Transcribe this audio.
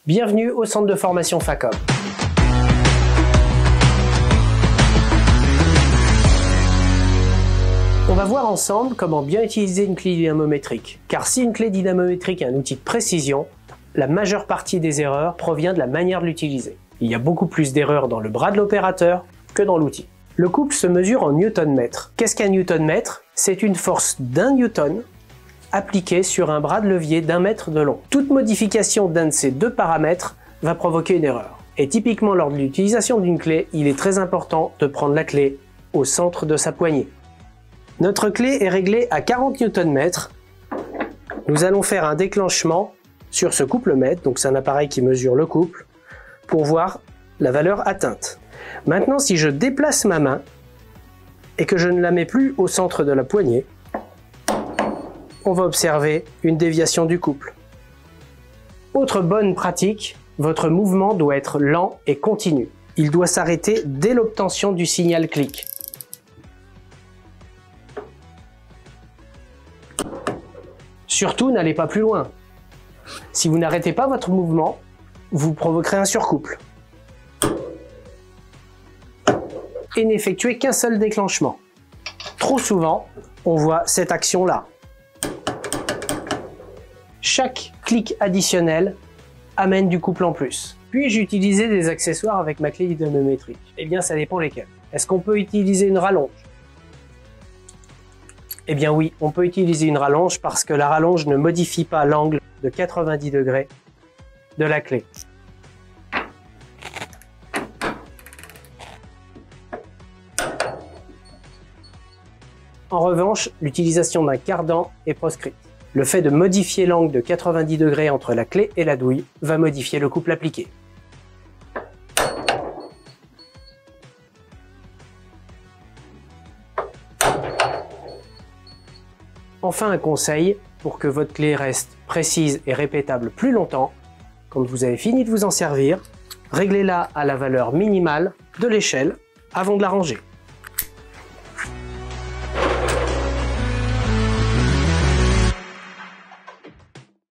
Bienvenue au centre de formation FACOM. On va voir ensemble comment bien utiliser une clé dynamométrique. Car si une clé dynamométrique est un outil de précision, la majeure partie des erreurs provient de la manière de l'utiliser. Il y a beaucoup plus d'erreurs dans le bras de l'opérateur que dans l'outil. Le couple se mesure en newton-mètre. Qu'est-ce qu'un newton-mètre? C'est une force d'1 newton appliquée sur un bras de levier d'1 mètre de long. Toute modification d'un de ces deux paramètres va provoquer une erreur. Et typiquement lors de l'utilisation d'une clé, il est très important de prendre la clé au centre de sa poignée. Notre clé est réglée à 40 Nm. Nous allons faire un déclenchement sur ce couple-mètre, donc c'est un appareil qui mesure le couple, pour voir la valeur atteinte. Maintenant, si je déplace ma main et que je ne la mets plus au centre de la poignée, on va observer une déviation du couple. Autre bonne pratique, votre mouvement doit être lent et continu. Il doit s'arrêter dès l'obtention du signal clic. Surtout, n'allez pas plus loin. Si vous n'arrêtez pas votre mouvement, vous provoquerez un surcouple. Et n'effectuez qu'un seul déclenchement. Trop souvent, on voit cette action-là. Chaque clic additionnel amène du couple en plus. Puis-je utiliser des accessoires avec ma clé dynamométrique? Eh bien, ça dépend lesquels. Est-ce qu'on peut utiliser une rallonge? Eh bien oui, on peut utiliser une rallonge parce que la rallonge ne modifie pas l'angle de 90 degrés de la clé. En revanche, l'utilisation d'un cardan est proscrite. Le fait de modifier l'angle de 90 degrés entre la clé et la douille va modifier le couple appliqué. Enfin, un conseil pour que votre clé reste précise et répétable plus longtemps. Quand vous avez fini de vous en servir, réglez-la à la valeur minimale de l'échelle avant de la ranger.